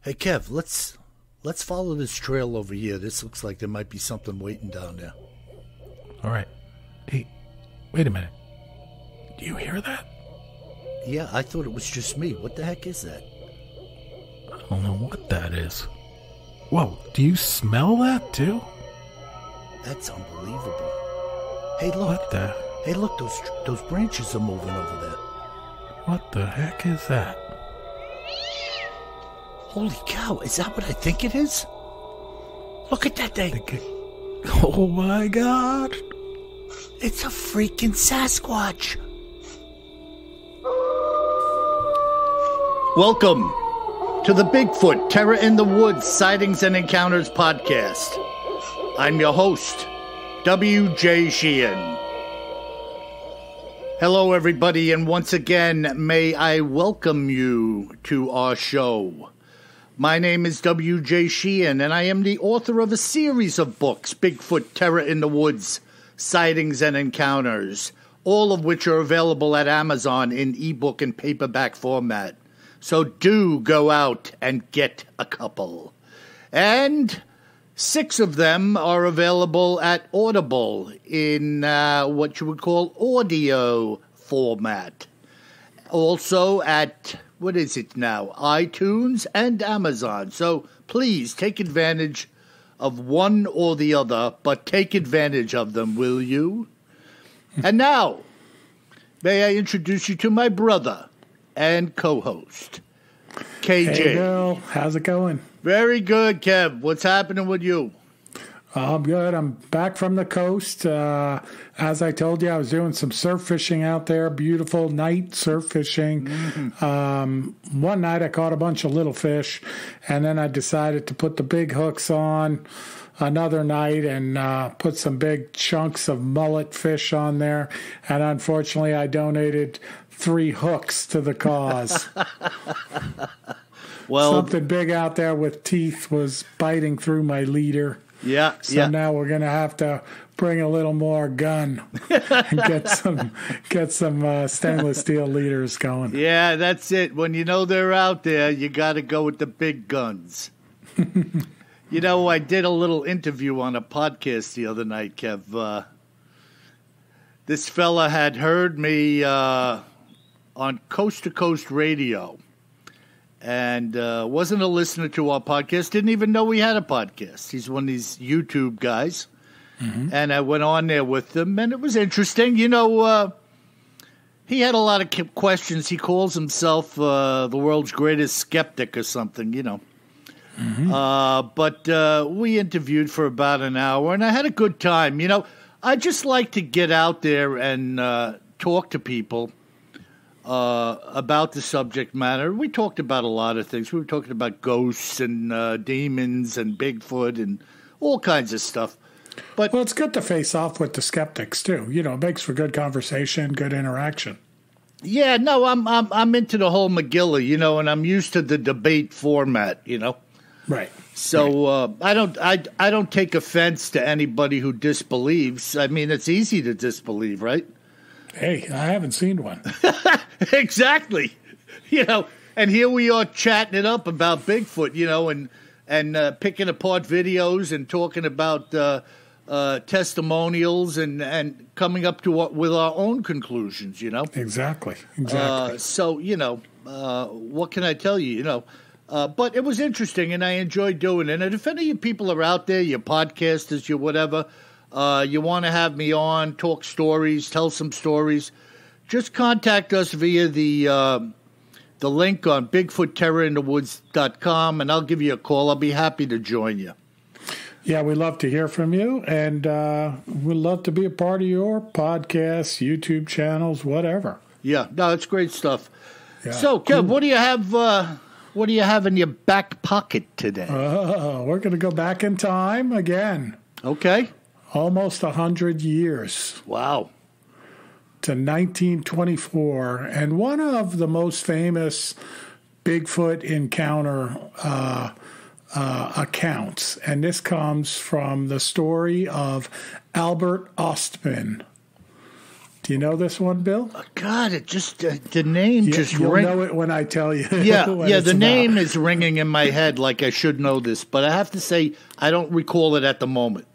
Hey Kev, let's follow this trail over here. This looks like there might be something waiting down there. All right. Hey, wait a minute. Do you hear that? Yeah, I thought it was just me. What the heck is that? I don't know what that is. Whoa, do you smell that too? That's unbelievable. Hey, look. What the? Hey, look, those branches are moving over there. What the heck is that? Holy cow, is that what I think it is? Look at that thing. Oh my God. It's a freaking Sasquatch. Welcome to the Bigfoot Terror in the Woods Sightings and Encounters podcast. I'm your host, W.J. Sheehan. Hello, everybody, and once again, may I welcome you to our show. My name is W.J. Sheehan, and I am the author of a series of books, Bigfoot Terror in the Woods, Sightings and Encounters, all of which are available at Amazon in ebook and paperback format. So do go out and get a couple. And 6 of them are available at Audible in what you would call audio format. Also at, what is it now, iTunes and Amazon. So please take advantage of one or the other, but take advantage of them, will you? And now, may I introduce you to my brother and co-host, KJ. Hey, Bill. How's it going? Very good, Kev. What's happening with you? I'm good. I'm back from the coast. As I told you, I was doing some surf fishing out there. Beautiful night surf fishing. Mm-hmm. One night I caught a bunch of little fish, and then I decided to put the big hooks on another night and put some big chunks of mullet fish on there. And unfortunately, I donated 3 hooks to the cause. Well, something big out there with teeth was biting through my leader. Yeah. So now we're going to have to bring a little more gun and get some stainless steel leaders going. Yeah, that's it. When you know they're out there, you got to go with the big guns. You know, I did a little interview on a podcast the other night, Kev. This fella had heard me on Coast to Coast Radio. And wasn't a listener to our podcast, didn't even know we had a podcast. He's one of these YouTube guys. Mm-hmm. And I went on there with him, and it was interesting. You know, he had a lot of questions. He calls himself the world's greatest skeptic or something, you know. Mm-hmm. But we interviewed for about an hour, and I had a good time. You know, I just like to get out there and talk to people about the subject matter. We talked about a lot of things. We were talking about ghosts and demons and Bigfoot and all kinds of stuff. But well, it's good to face off with the skeptics too. You know, it makes for good conversation, good interaction. Yeah, no, I'm into the whole Megillah, you know, and I'm used to the debate format, you know. Right. So right. I don't take offense to anybody who disbelieves. I mean, it's easy to disbelieve, right? Hey, I haven't seen one. Exactly. You know, and here we are chatting it up about Bigfoot, you know, and picking apart videos and talking about testimonials and coming up to with our own conclusions, you know. Exactly. So, you know, what can I tell you, you know. But it was interesting, and I enjoyed doing it. And if any of you people are out there, your podcasters, your whatever, you want to have me on, talk stories, tell some stories, just contact us via the link on BigfootTerrorInTheWoods.com, and I'll give you a call. I'll be happy to join you. Yeah, we'd love to hear from you, and we'd love to be a part of your podcasts, YouTube channels, whatever. Yeah, no, it's great stuff. Yeah, so, Kev, cool. What do you have? What do you have in your back pocket today? We're going to go back in time again. Okay. Almost 100 years. Wow. To 1924. And one of the most famous Bigfoot encounter accounts. And this comes from the story of Albert Ostman. Do you know this one, Bill? God, it just the name just you'll know it when I tell you. Yeah, the name is ringing in my head like I should know this, but I have to say I don't recall it at the moment.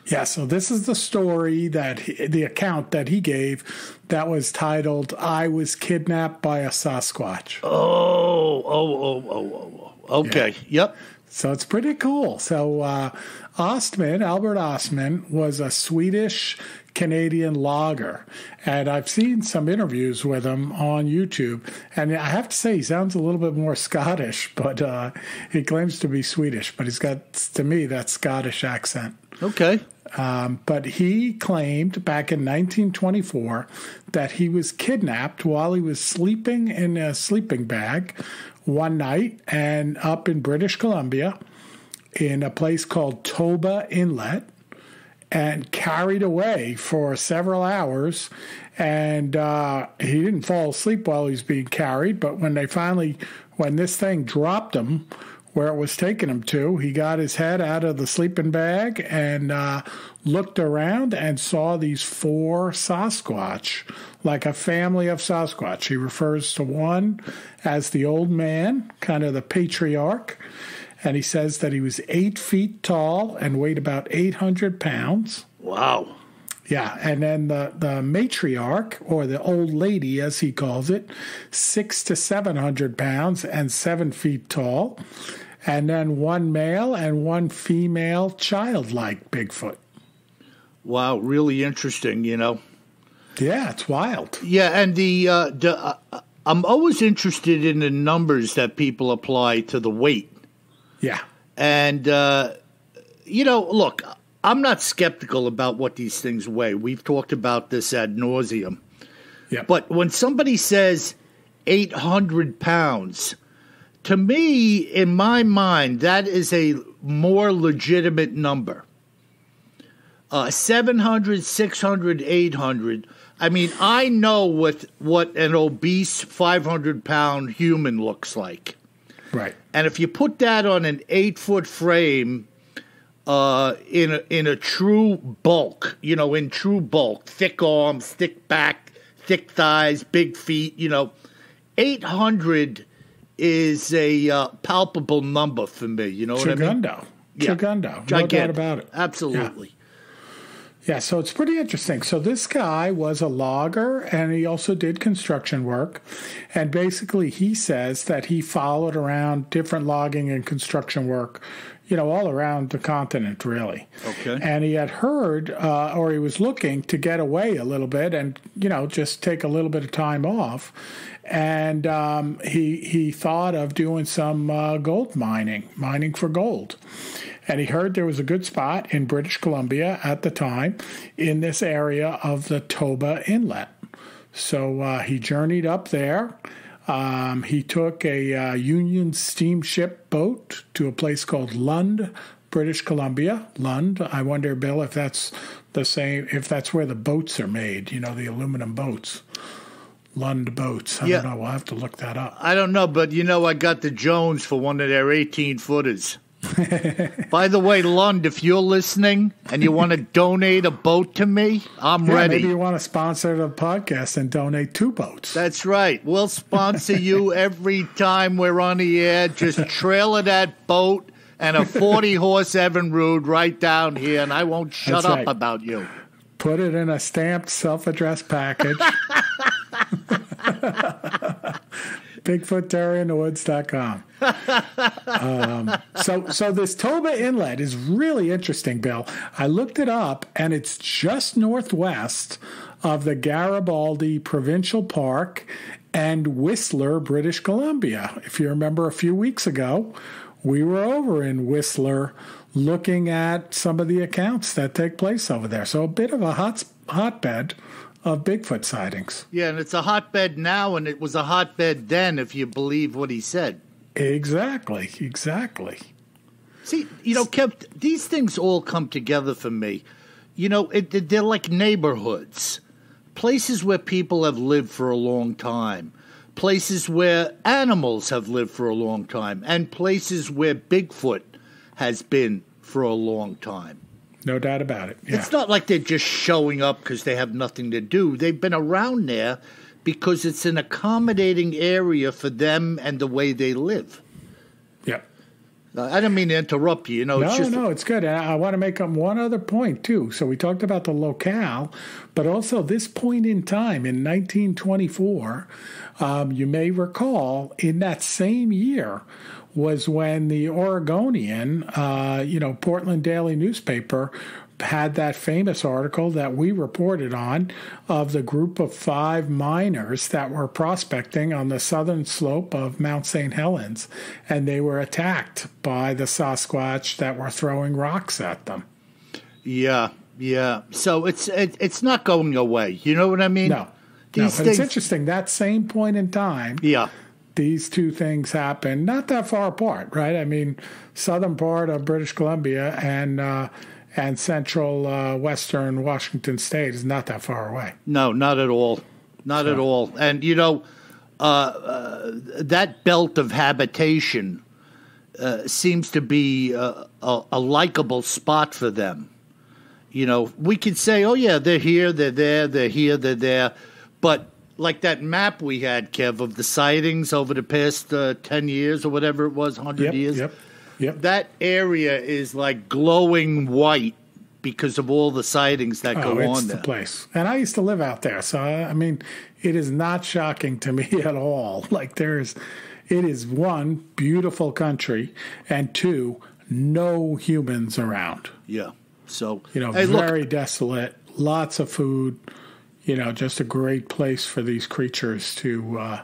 Yeah, so this is the story the account that he gave that was titled "I Was Kidnapped by a Sasquatch." Oh. Okay, yeah. Yep. So it's pretty cool. So Albert Ostman, was a Swedish-Canadian logger. And I've seen some interviews with him on YouTube. And I have to say, he sounds a little bit more Scottish, but he claims to be Swedish. But he's got, to me, that Scottish accent. Okay. But he claimed back in 1924 that he was kidnapped while he was sleeping in a sleeping bag one night and up in British Columbia in a place called Toba Inlet and carried away for several hours. And he didn't fall asleep while he was being carried, but when this thing dropped him where it was taking him to, he got his head out of the sleeping bag and looked around and saw these 4 Sasquatch, like a family of Sasquatch. He refers to one as the old man, kind of the patriarch, and he says that he was 8 feet tall and weighed about 800 pounds. Wow. Yeah, and then the matriarch, or the old lady as he calls it, 600 to 700 pounds and 7 feet tall. And then one male and one female childlike Bigfoot. Wow, really interesting, Yeah, it's wild. Yeah, and I'm always interested in the numbers that people apply to the weight. Yeah. And, look, I'm not skeptical about what these things weigh. We've talked about this ad nauseum. Yeah. But when somebody says 800 pounds, to me, in my mind, that is a more legitimate number. 700, 600, 800. I mean, I know what an obese 500-pound human looks like. Right. And if you put that on an 8-foot frame, in a true bulk, thick arms, thick back, thick thighs, big feet, 800 is a palpable number for me. You know what I mean? Chugundo. No doubt about it. Absolutely. Yeah, so it's pretty interesting. So this guy was a logger, and he also did construction work. And basically, he says that he followed around different logging and construction work, all around the continent, really. Okay. And he had heard, or he was looking to get away a little bit and, just take a little bit of time off. And he thought of doing some gold mining for gold. And he heard there was a good spot in British Columbia at the time in this area of the Toba Inlet. So he journeyed up there. He took a Union steamship boat to a place called Lund, British Columbia. Lund. I wonder, Bill, if that's the same, if that's where the boats are made, the aluminum boats. Lund boats. I don't know. We'll have to look that up. I don't know, but I got the Jones for one of their 18-footers. By the way, Lund, if you're listening and you want to donate a boat to me, I'm ready. Maybe you want to sponsor the podcast and donate 2 boats. That's right. We'll sponsor you every time we're on the air. Just trailer that boat and a 40-horse Evinrude right down here, and I won't shut up about you. Put it in a stamped, self-addressed package. BigfootTerrorInTheWoods.com. So this Toba Inlet is really interesting, Bill. I looked it up, and it's just northwest of the Garibaldi Provincial Park and Whistler, British Columbia. If you remember a few weeks ago, we were over in Whistler looking at some of the accounts that take place over there. So a bit of a hotbed of Bigfoot sightings. Yeah, and it's a hotbed now, and it was a hotbed then, if you believe what he said. Exactly. See, Kev, these things all come together for me. They're like neighborhoods, places where people have lived for a long time, places where animals have lived for a long time, and places where Bigfoot has been for a long time. No doubt about it. Yeah. It's not like they're just showing up because they have nothing to do. They've been around there because it's an accommodating area for them and the way they live. Yeah. I didn't mean to interrupt you. No, it's good. And I want to make one other point, too. So we talked about the locale, but also this point in time in 1924, you may recall in that same year was when the Oregonian, Portland Daily newspaper had that famous article that we reported on of the group of 5 miners that were prospecting on the southern slope of Mount St. Helens, and they were attacked by the Sasquatch that were throwing rocks at them. Yeah. So it's not going away. You know what I mean? No, but it's interesting. That same point in time, these two things happen not that far apart, right? I mean, southern part of British Columbia and central western Washington State is not that far away. No, not at all. Not at all. And, that belt of habitation seems to be a likable spot for them. We could say, oh, yeah, they're here, they're there, they're here, they're there. But like that map we had, Kev, of the sightings over the past 10 years or whatever it was, 100 years. Yep. That area is like glowing white because of all the sightings that go on there. It's the place. And I used to live out there. So, I mean, it is not shocking to me at all. Like it is 1, beautiful country, and 2, no humans around. Yeah. So, very desolate, lots of food, just a great place for these creatures to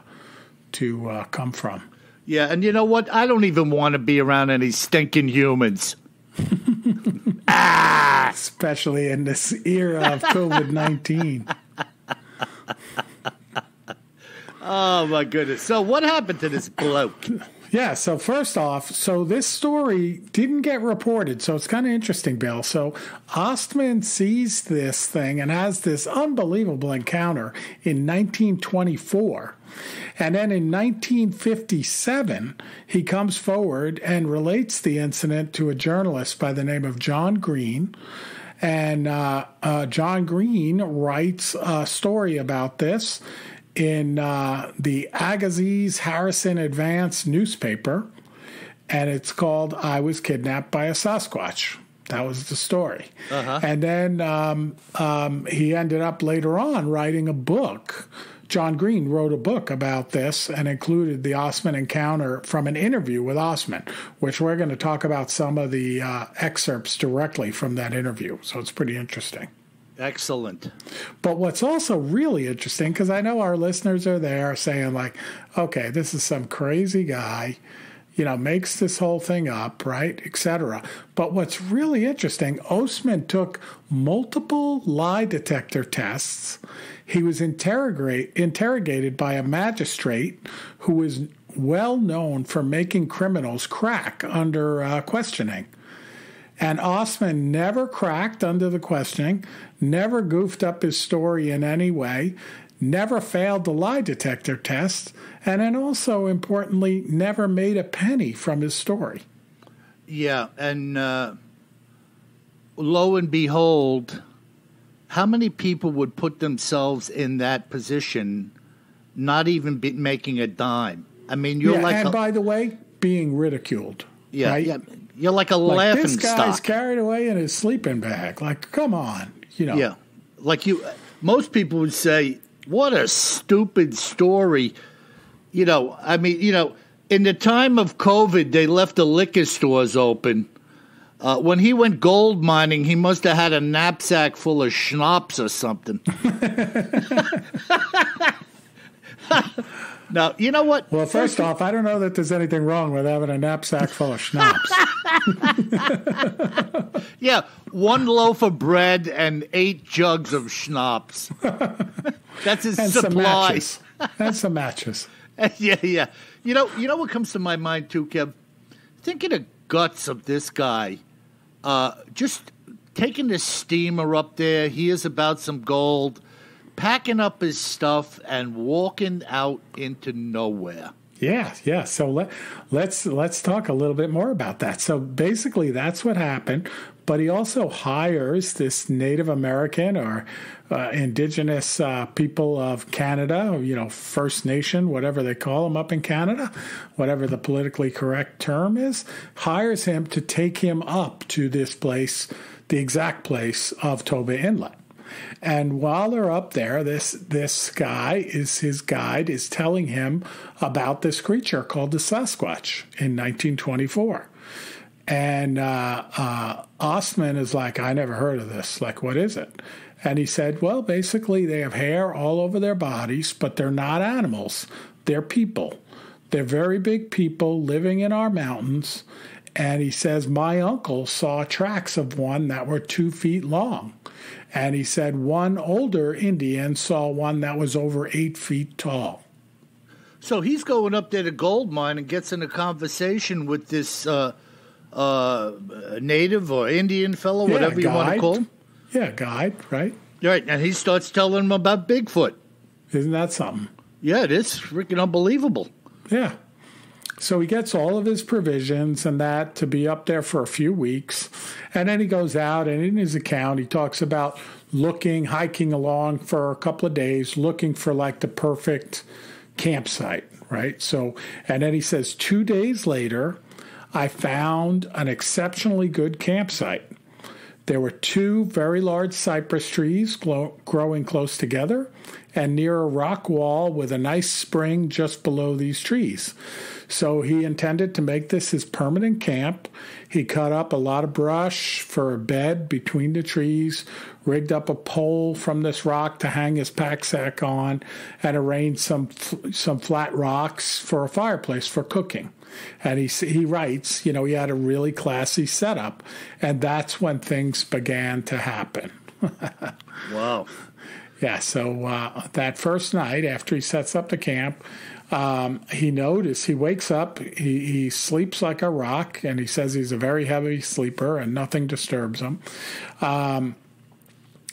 come from. Yeah, and you know what? I don't even want to be around any stinking humans. Especially in this era of COVID-19. Oh, my goodness. So what happened to this bloke? Yeah, so first off, this story didn't get reported, so it's kind of interesting, Bill. So Ostman sees this thing and has this unbelievable encounter in 1924. And then in 1957, he comes forward and relates the incident to a journalist by the name of John Green. And John Green writes a story about this in the Agassiz Harrison Advance newspaper, and it's called "I Was Kidnapped by a Sasquatch." That was the story. And then he ended up later on writing a book. John Green wrote a book about this and included the Ostman encounter from an interview with Ostman, which we're going to talk about some of the excerpts directly from that interview. So it's pretty interesting. Excellent. But what's also really interesting, because I know our listeners are there saying like, okay, this is some crazy guy, makes this whole thing up, right, etc. But what's really interesting, Ostman took multiple lie detector tests. He was interrogated by a magistrate who was well known for making criminals crack under questioning. And Ostman never cracked under the questioning, never goofed up his story in any way, never failed the lie detector test, and then also, importantly, never made a penny from his story. Yeah, and lo and behold, how many people would put themselves in that position, not even making a dime? I mean, you're by the way, being ridiculed. Yeah, right? Yeah. You're like a laughing stock. This guy's carried away in his sleeping bag. Like, come on, Yeah, most people would say, what a stupid story. I mean, in the time of COVID, they left the liquor stores open. When he went gold mining, he must have had a knapsack full of schnapps or something. Now, you know what? Well, first off, I don't know that there's anything wrong with having a knapsack full of schnapps. Yeah, 1 loaf of bread and 8 jugs of schnapps. That's his supply. And some matches. Yeah. You know what comes to my mind too, Kev? Think of the guts of this guy. Just taking the steamer up there, hears about some gold, packing up his stuff and walking out into nowhere. Yeah. So let's talk a little bit more about that. So basically, that's what happened. But he also hires this Native American or indigenous people of Canada, First Nation, whatever they call them up in Canada, whatever the politically correct term is, hires him to take him up to this place, the exact place of Toba Inlet. And while they're up there, this guy, his guide, is telling him about this creature called the Sasquatch in 1924. And Ostman is like, I never heard of this. Like, what is it? And he said, well, basically they have hair all over their bodies, but they're not animals. They're people. They're very big people living in our mountains. And he says, my uncle saw tracks of one that were 2 feet long. And he said one older Indian saw one that was over 8 feet tall. So he's going up there to gold mine and gets in a conversation with this native or Indian fellow, whatever you want to call him. Yeah, guide, right? Right, and he starts telling him about Bigfoot. Isn't that something? Yeah, it is freaking unbelievable. Yeah. So he gets all of his provisions and that to be up there for a few weeks. And then he goes out, and in his account, he talks about hiking along for a couple of days, looking for like the perfect campsite, right? So, and then he says, 2 days later, I found an exceptionally good campsite. There were 2 very large cypress trees growing close together and near a rock wall with a nice spring just below these trees. So he intended to make this his permanent camp. He cut up a lot of brush for a bed between the trees, rigged up a pole from this rock to hang his pack sack on, and arranged some flat rocks for a fireplace for cooking. And he writes, he had a really classy setup, and that's when things began to happen. Wow. Yeah, so that first night after he sets up the camp, he wakes up, he sleeps like a rock, and he says he's a very heavy sleeper and nothing disturbs him.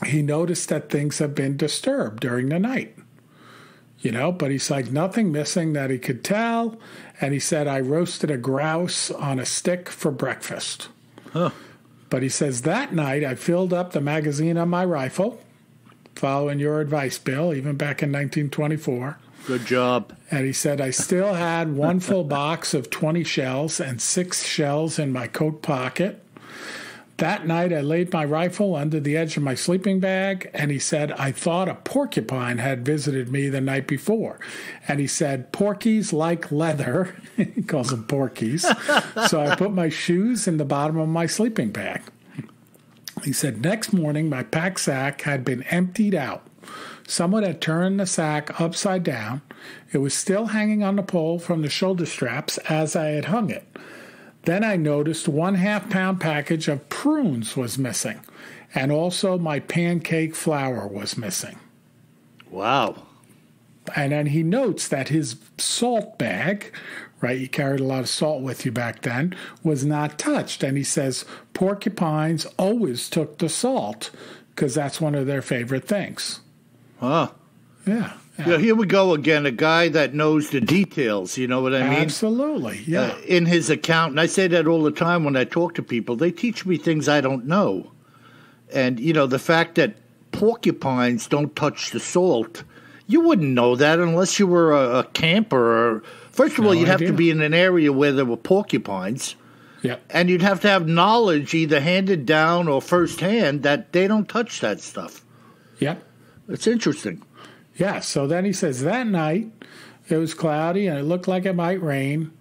He noticed that things have been disturbed during the night, but he's like nothing missing that he could tell. And he said, I roasted a grouse on a stick for breakfast. Huh. But he says that night I filled up the magazine on my rifle, following your advice, Bill, even back in 1924. Good job. And he said, I still had one full box of 20 shells and 6 shells in my coat pocket. That night, I laid my rifle under the edge of my sleeping bag, and he said, I thought a porcupine had visited me the night before. And he said, porkies like leather. He calls them porkies. So I put my shoes in the bottom of my sleeping bag. He said, next morning, my pack sack had been emptied out. Someone had turned the sack upside down. It was still hanging on the pole from the shoulder straps as I had hung it. Then I noticed 1/2 pound package of prunes was missing, and also my pancake flour was missing. Wow. And then he notes that his salt bag, right, you carried a lot of salt with you back then, was not touched. And he says porcupines always took the salt because that's one of their favorite things. Huh. Yeah. Yeah, here we go again, a guy that knows the details, you know what I mean? Absolutely, yeah. In his account, and I say that all the time when I talk to people, they teach me things I don't know. And, the fact that porcupines don't touch the salt, you wouldn't know that unless you were a camper. First of all, you'd have to be in an area where there were porcupines. Yeah. And you'd have to have knowledge, either handed down or firsthand, that they don't touch that stuff. Yeah. It's interesting. Yeah, so then he says that night it was cloudy and it looked like it might rain.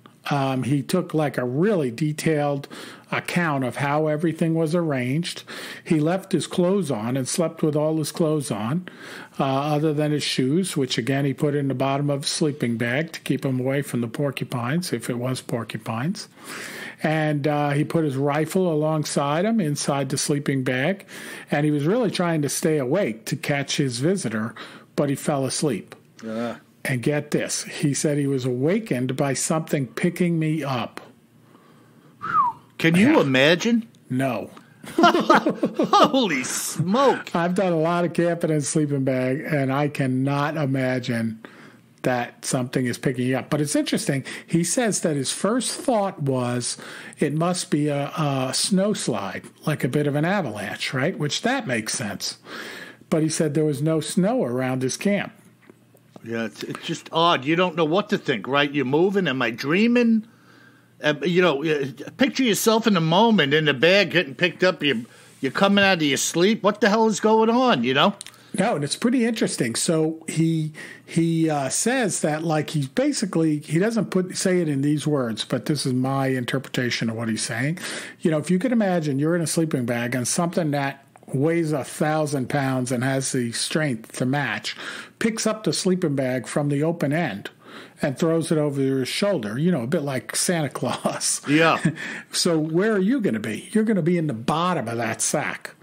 He took like a really detailed account of how everything was arranged. He left his clothes on and slept with all his clothes on, other than his shoes, which again he put in the bottom of his sleeping bag to keep him away from the porcupines, if it was porcupines. And he put his rifle alongside him inside the sleeping bag, and he was really trying to stay awake to catch his visitor, but he fell asleep. And get this, he said he was awakened by something picking me up. Can you imagine? No. Holy smoke. I've done a lot of camping in a sleeping bag, and I cannot imagine that something is picking you up. But it's interesting. He says that his first thought was it must be a snow slide, like a bit of an avalanche, right? Which that makes sense. But he said there was no snow around his camp. Yeah, it's just odd. You don't know what to think, right? You're moving. Am I dreaming? Picture yourself in the moment in the bag getting picked up. You're coming out of your sleep. What the hell is going on, No, and it's pretty interesting. So he says that, like, he doesn't say it in these words, but this is my interpretation of what he's saying. If you could imagine you're in a sleeping bag and something that weighs 1,000 pounds and has the strength to match picks up the sleeping bag from the open end and throws it over his shoulder, a bit like Santa Claus. Yeah. So where are you going to be? You're going to be in the bottom of that sack.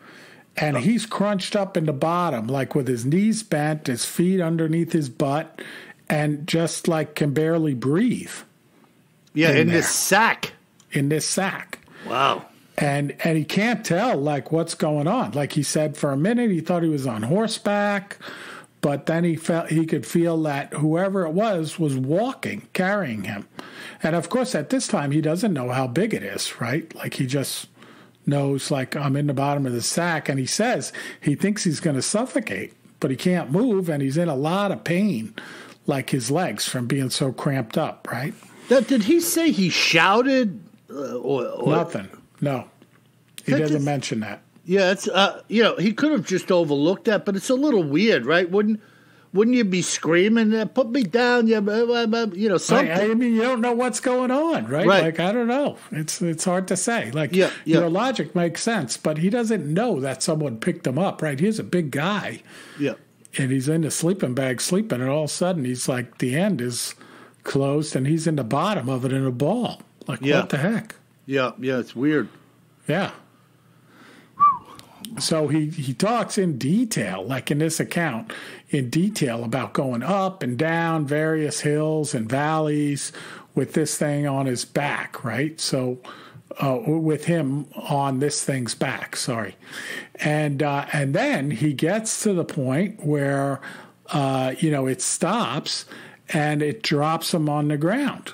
And he's crunched up in the bottom, like with his knees bent, his feet underneath his butt, and just like can barely breathe. Yeah, in this sack. In this sack. Wow. And he can't tell, like, what's going on. Like he said, for a minute he thought he was on horseback, but then he could feel that whoever it was walking, carrying him. And, of course, at this time he doesn't know how big it is, right? Like he just knows, like, I'm in the bottom of the sack, and he says he thinks he's going to suffocate, but he can't move, and he's in a lot of pain, like his legs from being so cramped up, right? Did he say he shouted? Or Nothing. No. He doesn't mention that. Yeah, it's he could have just overlooked that, but it's a little weird, right? Wouldn't you be screaming, put me down, something? I mean, you don't know what's going on, right? Right. Like, I don't know. It's hard to say. Like, yeah. Your logic makes sense, but he doesn't know that someone picked him up, right? He's a big guy. Yeah. And he's in the sleeping bag sleeping, and all of a sudden he's like, the end is closed, and he's in the bottom of it in a ball. Like, what the heck? Yeah, it's weird. Yeah. So he talks in detail, like in this account, in detail about going up and down various hills and valleys with this thing on his back, right? So with him on this thing's back, sorry. And then he gets to the point where, it stops and it drops him on the ground.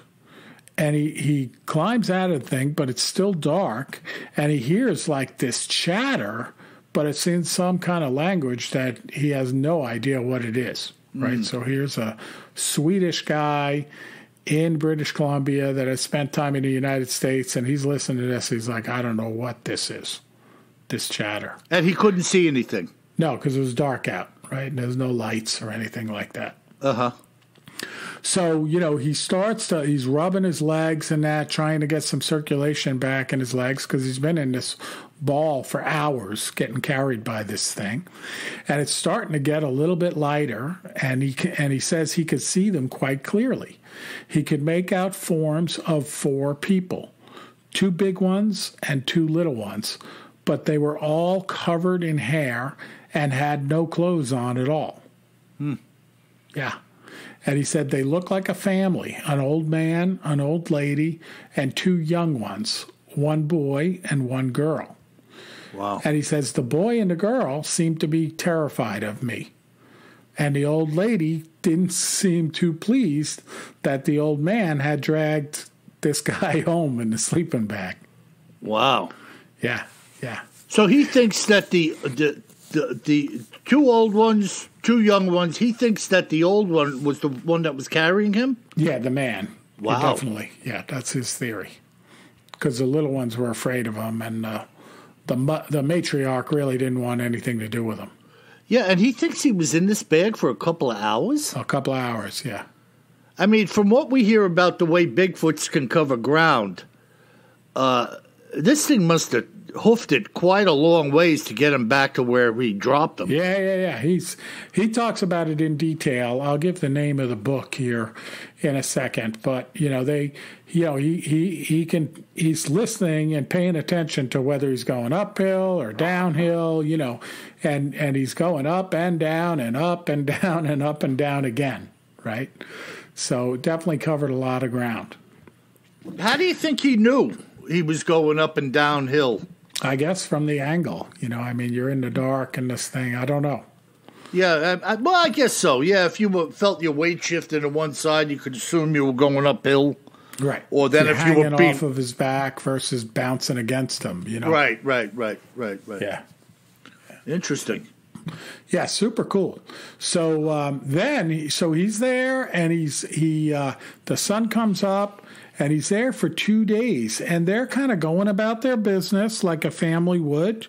And he climbs out of the thing, but it's still dark, and he hears like this chatter, but it's in some kind of language that he has no idea what it is, right? So here's a Swedish guy in British Columbia that has spent time in the United States, and he's listening to this. He's like, I don't know what this is, this chatter. And he couldn't see anything. No, because it was dark out, right? And there's no lights or anything like that. Uh-huh. So, he's rubbing his legs and that, trying to get some circulation back in his legs because he's been in this ball for hours getting carried by this thing. And it's starting to get a little bit lighter, and he says he could see them quite clearly. He could make out forms of 4 people, 2 big ones and 2 little ones, but they were all covered in hair and had no clothes on at all. Yeah. And he said they look like a family, an old man, an old lady, and 2 young ones, 1 boy and 1 girl. Wow. And he says the boy and the girl seemed to be terrified of me. And the old lady didn't seem too pleased that the old man had dragged this guy home in the sleeping bag. Wow. Yeah. So he thinks that the 2 old ones, 2 young ones, he thinks that the old one was the one that was carrying him? Yeah, the man. Wow. Definitely. Yeah, that's his theory. Because the little ones were afraid of him, and the matriarch really didn't want anything to do with him. Yeah, and he thinks he was in this bag for a couple of hours? A couple of hours, yeah. I mean, from what we hear about the way Bigfoots can cover ground, this thing must have hoofed it quite a long ways to get him back to where he dropped him. Yeah. He talks about it in detail. I'll give the name of the book here in a second, but he's listening and paying attention to whether he's going uphill or downhill, and he's going up and down and up and down and up and down again, right? So definitely covered a lot of ground. How do you think he knew he was going up and downhill? I guess from the angle, you're in the dark and this thing, I don't know. Yeah, well, I guess so. Yeah, if you felt your weight shifting to one side, you could assume you were going uphill. Right. Or then if you were hanging off of his back versus bouncing against him, you know. Right. Yeah. Interesting. Yeah, super cool. So so he's there, and the sun comes up, and he's there for 2 days, and they're kind of going about their business like a family would,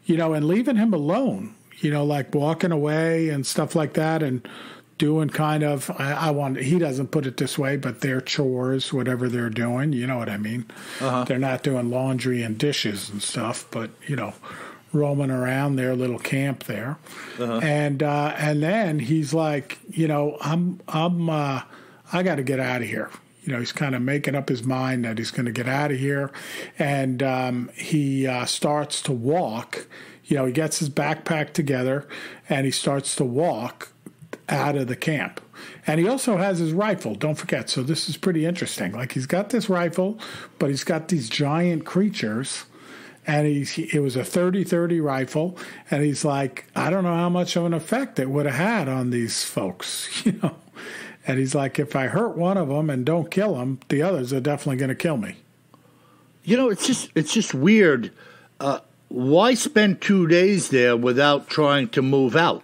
you know, and leaving him alone, you know, like walking away and stuff like that, and doing kind of, he doesn't put it this way, but their chores, whatever they're doing, you know what I mean? Uh-huh. They're not doing laundry and dishes and stuff, but, you know, roaming around their little camp there. Uh-huh. And then he's like, you know, I got to get out of here. You know, he's kind of making up his mind that he's going to get out of here. And he starts to walk. You know, he gets his backpack together, and he starts to walk out of the camp. And he also has his rifle, don't forget. So this is pretty interesting. Like, he's got this rifle, but he's got these giant creatures, and it was a 30-30 rifle, and he's like, I don't know how much of an effect it would have had on these folks, you know. And he's like, if I hurt one of them and don't kill them, the others are definitely going to kill me. You know, it's just weird. Why spend 2 days there without trying to move out?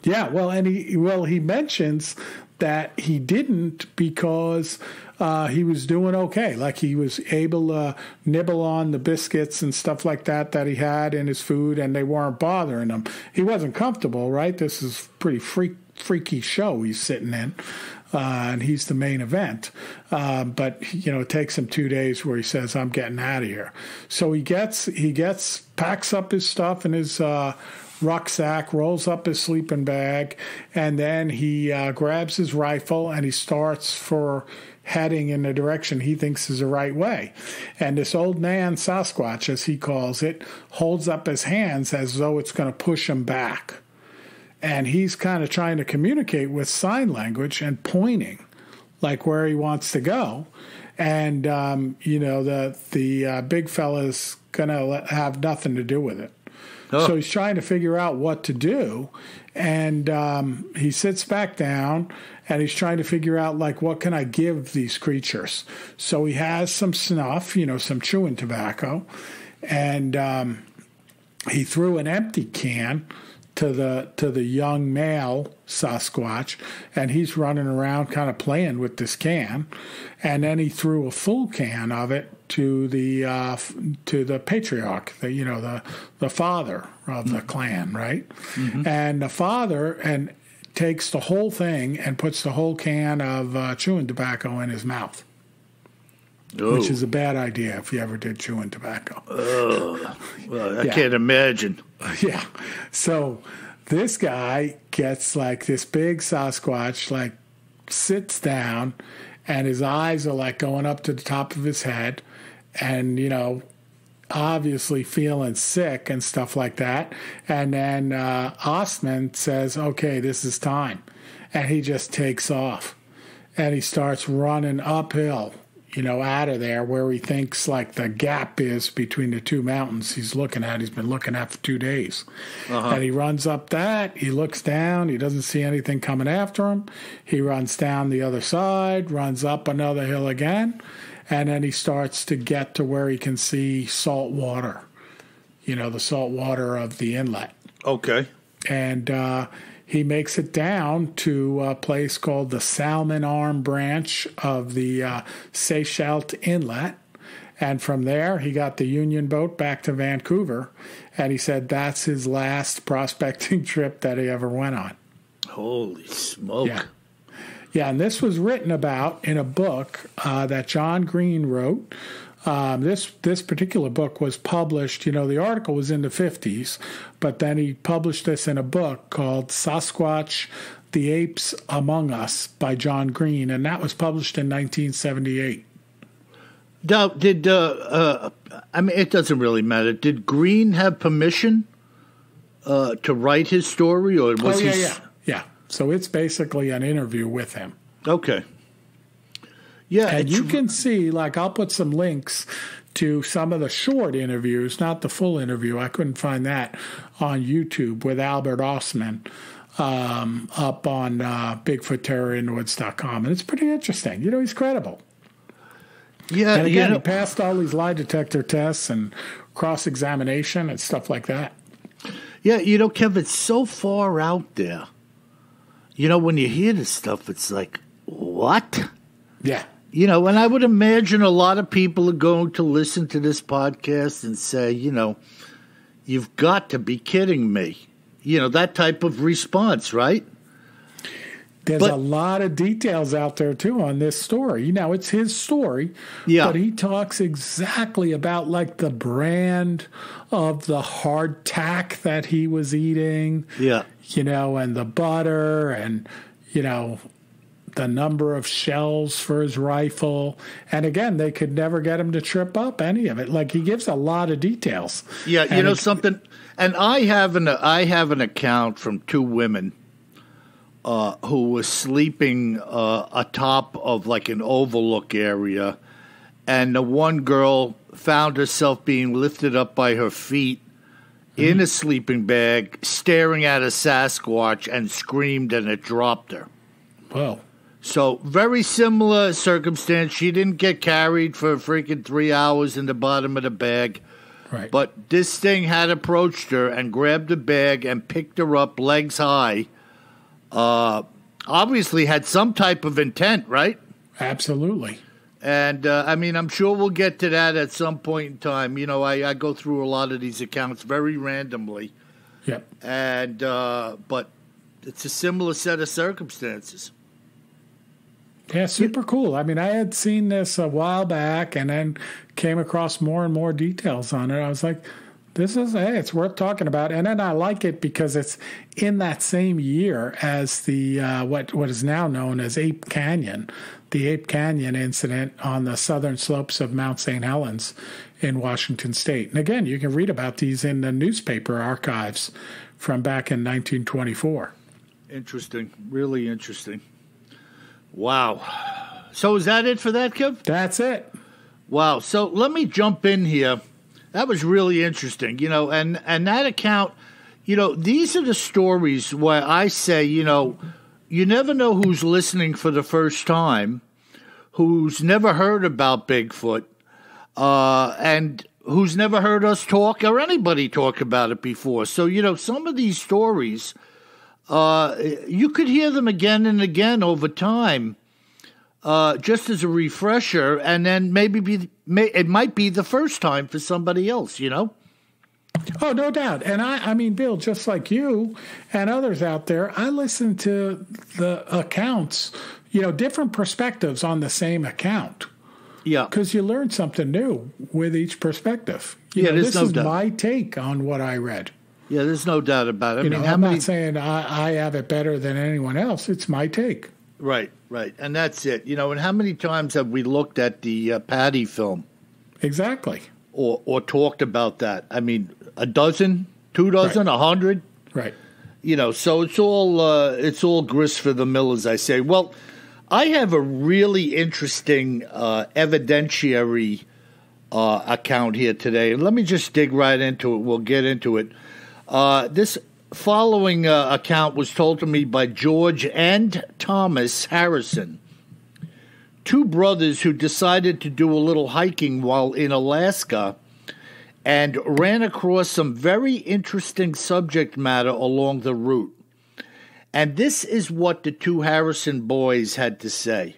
Yeah, well, and he mentions that he didn't because he was doing okay. Like, he was able to nibble on the biscuits and stuff like that he had in his food, and they weren't bothering him. He wasn't comfortable, right? This is pretty freaky show he's sitting in, and he's the main event. But, you know, it takes him 2 days where he says, I'm getting out of here. So he packs up his stuff in his rucksack, rolls up his sleeping bag, and then he grabs his rifle and he starts for heading in the direction he thinks is the right way. And this old man, Sasquatch, as he calls it, holds up his hands as though it's going to push him back. And he's kind of trying to communicate with sign language and pointing, like where he wants to go. And, you know, the big fella's going to have nothing to do with it. Oh. So he's trying to figure out what to do, and he sits back down, and he's trying to figure out, like, what can I give these creatures? So he has some snuff, you know, some chewing tobacco, and he threw an empty can to the young male Sasquatch, and he's running around kind of playing with this can, and then he threw a full can of it to the patriarch, the father of the clan, right? Mm-hmm. And the father takes the whole thing and puts the whole can of chewing tobacco in his mouth. Oh. Which is a bad idea if you ever did chewing tobacco. Well, I can't imagine. Yeah. So this guy gets, like, this big Sasquatch, like, sits down, and his eyes are, like, going up to the top of his head, and, you know, obviously feeling sick and stuff like that. And then Ostman says, okay, this is time. And he just takes off. And he starts running uphill, you know, out of there where he thinks, like, the gap is between the two mountains he's been looking at for 2 days. Uh-huh. And he runs up that, he looks down, he doesn't see anything coming after him. He runs down the other side, runs up another hill again, and then he starts to get to where he can see salt water, you know, the salt water of the inlet. Okay. And he makes it down to a place called the Salmon Arm branch of the Seychelles Inlet. And from there, he got the Union boat back to Vancouver. And he said that's his last prospecting trip that he ever went on. Holy smoke. Yeah. Yeah, and this was written about in a book that John Green wrote. This particular book was published, you know, the article was in the 50s, but then he published this in a book called Sasquatch, The Apes Among Us by John Green, and that was published in 1978. Now, I mean, it doesn't really matter. Did Green have permission to write his story, or was he? Yeah. So it's basically an interview with him. Okay. Yeah, and you can see, like, I'll put some links to some of the short interviews, not the full interview. I couldn't find that on YouTube with Albert Ostman up on BigfootTerrorInwoods.com. And it's pretty interesting. He's credible. Yeah, and again, he passed all these lie detector tests and cross-examination and stuff like that. Yeah, Kev, it's so far out there. When you hear this stuff, it's like, what? Yeah. And I would imagine a lot of people are going to listen to this podcast and say, you've got to be kidding me. That type of response, right? There's a lot of details out there, too, on this story. It's his story, but he talks exactly about, like, the brand of the hardtack that he was eating, and the butter and, the number of shells for his rifle. And, again, they could never get him to trip up any of it. Like, he gives a lot of details. Yeah, something. And I have an account from two women who was sleeping atop of like an overlook area, and the one girl found herself being lifted up by her feet in a sleeping bag, staring at a Sasquatch, and screamed, and it dropped her. Wow. So very similar circumstance. She didn't get carried for freaking 3 hours in the bottom of the bag. Right. But this thing had approached her and grabbed the bag and picked her up legs high. Obviously had some type of intent, right? Absolutely. And, I'm sure we'll get to that at some point in time. I go through a lot of these accounts very randomly. Yep. And, but it's a similar set of circumstances. Yeah, super cool. I had seen this a while back and then came across more and more details on it. I was like, it's worth talking about. And then I like it because it's in that same year as the what is now known as Ape Canyon, the Ape Canyon incident on the southern slopes of Mount St. Helens in Washington State. And again, you can read about these in the newspaper archives from back in 1924. Interesting. Really interesting. Wow. So is that it for that, Kev? That's it. Wow. So let me jump in here. That was really interesting, and that account, these are the stories where I say, you never know who's listening for the first time, who's never heard about Bigfoot, and who's never heard us talk or anybody talk about it before. So, some of these stories, you could hear them again and again over time, just as a refresher, and then it might be the first time for somebody else, Oh, no doubt. And I mean, Bill, just like you and others out there, I listen to the accounts, different perspectives on the same account. Yeah. Because you learn something new with each perspective. This is my take on what I read. Yeah, there's no doubt about it. I'm not saying I have it better than anyone else. It's my take. Right. And that's it. And how many times have we looked at the Patty film? Exactly. Or talked about that? A dozen, 2 dozen, 100? Right. So it's all grist for the mill, as I say. Well, I have a really interesting evidentiary account here today. Let me just dig right into it. We'll get into it. This following account was told to me by George and Thomas Harrison, two brothers who decided to do a little hiking while in Alaska and ran across some very interesting subject matter along the route. And this is what the two Harrison boys had to say.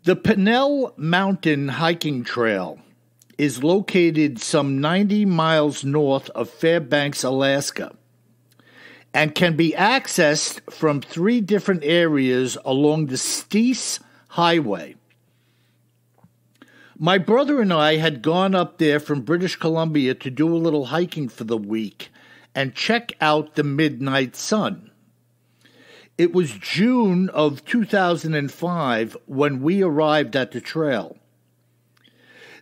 The Pinnell Mountain Hiking Trail is located some 90 miles north of Fairbanks, Alaska, and can be accessed from 3 different areas along the Steese Highway. My brother and I had gone up there from British Columbia to do a little hiking for the week and check out the midnight sun. It was June of 2005 when we arrived at the trail.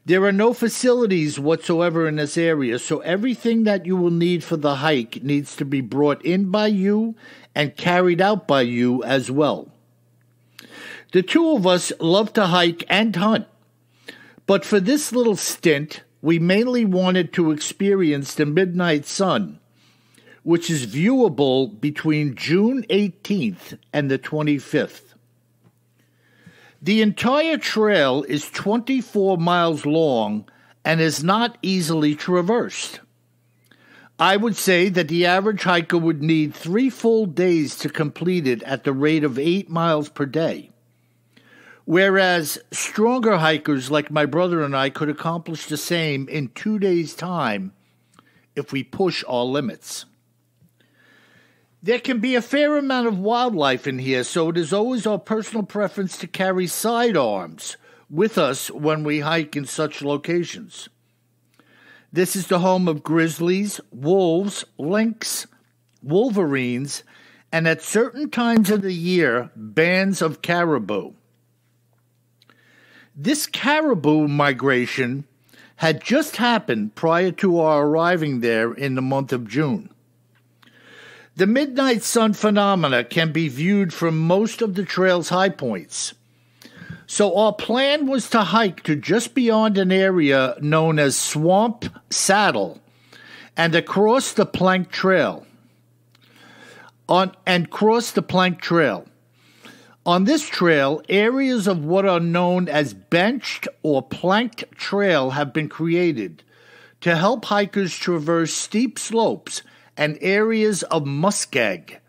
There are no facilities whatsoever in this area, so everything that you will need for the hike needs to be brought in by you and carried out by you as well. The two of us love to hike and hunt, But for this little stint, we mainly wanted to experience the midnight sun, which is viewable between June 18th and the 25th. The entire trail is 24 miles long and is not easily traversed. I would say that the average hiker would need 3 full days to complete it at the rate of 8 miles per day, whereas stronger hikers like my brother and I could accomplish the same in 2 days' time if we push our limits. There can be a fair amount of wildlife in here, so it is always our personal preference to carry sidearms with us when we hike in such locations. This is the home of grizzlies, wolves, lynx, wolverines, and at certain times of the year, bands of caribou. This caribou migration had just happened prior to our arriving there in the month of June. The midnight sun phenomena can be viewed from most of the trail's high points. So our plan was to hike to just beyond an area known as Swamp Saddle and across the Plank Trail. On this trail, areas of what are known as benched or planked trail have been created to help hikers traverse steep slopes and areas of muskeg.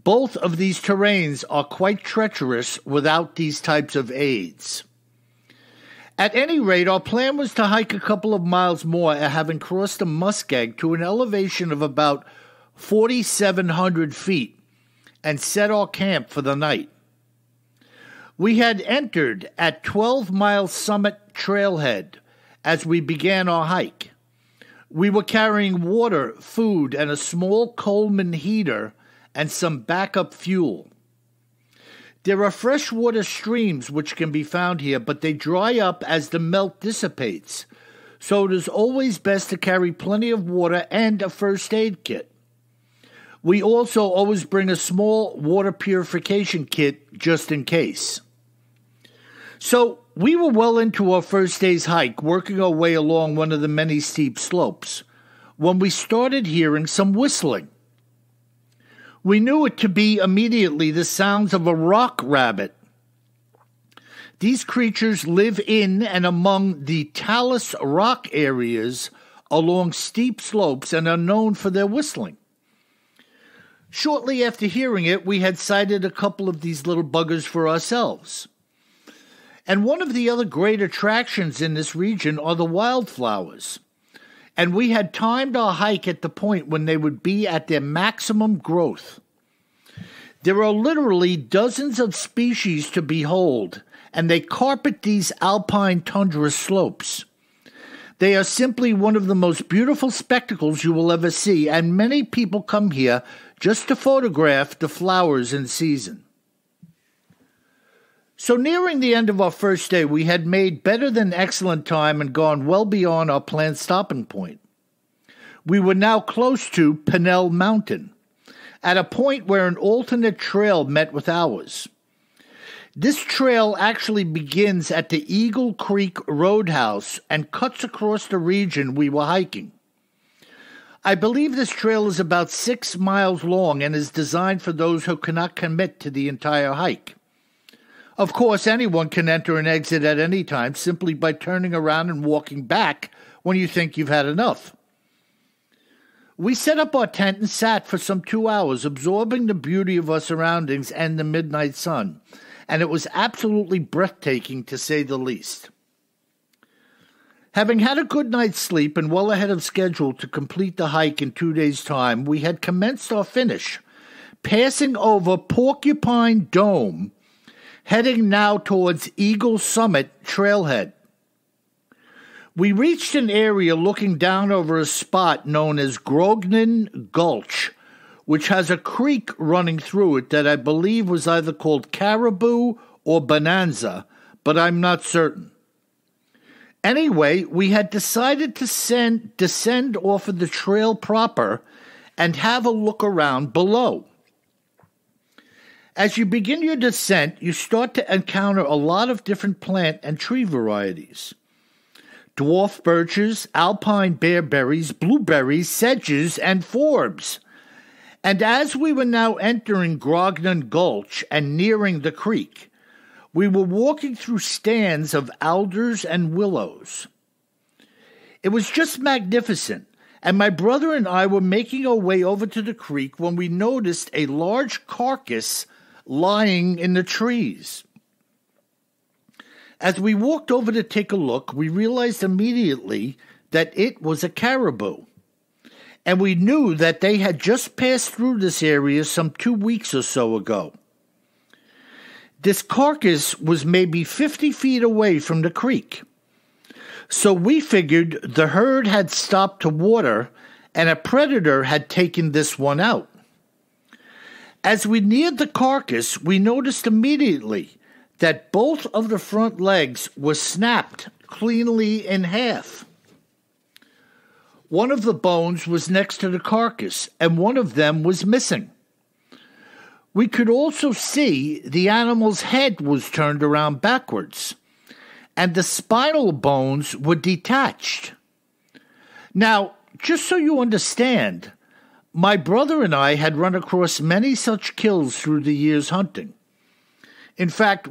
Both of these terrains are quite treacherous without these types of aids. At any rate, our plan was to hike a couple of miles more, having crossed the muskeg to an elevation of about 4,700 feet, and set our camp for the night. We had entered at 12 Mile Summit Trailhead as we began our hike. We were carrying water, food, and a small Coleman heater and some backup fuel. There are freshwater streams which can be found here, but they dry up as the melt dissipates, so it is always best to carry plenty of water and a first aid kit. We also always bring a small water purification kit just in case. So we were well into our first day's hike, working our way along one of the many steep slopes, when we started hearing some whistling. We knew it to be immediately the sounds of a rock rabbit. These creatures live in and among the talus rock areas along steep slopes and are known for their whistling. Shortly after hearing it, we had sighted a couple of these little buggers for ourselves. And one of the other great attractions in this region are the wildflowers. And we had timed our hike at the point when they would be at their maximum growth. There are literally dozens of species to behold, and they carpet these alpine tundra slopes. They are simply one of the most beautiful spectacles you will ever see, and many people come here just to photograph the flowers in season. So nearing the end of our first day, we had made better than excellent time and gone well beyond our planned stopping point. We were now close to Pinnell Mountain, at a point where an alternate trail met with ours. This trail actually begins at the Eagle Creek Roadhouse and cuts across the region we were hiking. I believe this trail is about 6 miles long and is designed for those who cannot commit to the entire hike. Of course, anyone can enter and exit at any time simply by turning around and walking back when you think you've had enough. We set up our tent and sat for some 2 hours, absorbing the beauty of our surroundings and the midnight sun, and it was absolutely breathtaking to say the least. Having had a good night's sleep and well ahead of schedule to complete the hike in 2 days' time, we had commenced our finish, passing over Porcupine Dome, heading now towards Eagle Summit Trailhead. We reached an area looking down over a spot known as Grognan Gulch, which has a creek running through it that I believe was either called Caribou or Bonanza, but I'm not certain. Anyway, we had decided to descend off of the trail proper and have a look around below. As you begin your descent, you start to encounter a lot of different plant and tree varieties. Dwarf birches, alpine bearberries, blueberries, sedges, and forbs. And as we were now entering Grognon Gulch and nearing the creek, we were walking through stands of alders and willows. It was just magnificent, and my brother and I were making our way over to the creek when we noticed a large carcass lying in the trees. As we walked over to take a look, we realized immediately that it was a caribou, and we knew that they had just passed through this area some 2 weeks or so ago. This carcass was maybe 50 feet away from the creek, so we figured the herd had stopped to water and a predator had taken this one out. As we neared the carcass, we noticed immediately that both of the front legs were snapped cleanly in half. One of the bones was next to the carcass, and one of them was missing. We could also see the animal's head was turned around backwards, and the spinal bones were detached. Now, just so you understand, my brother and I had run across many such kills through the years hunting. In fact,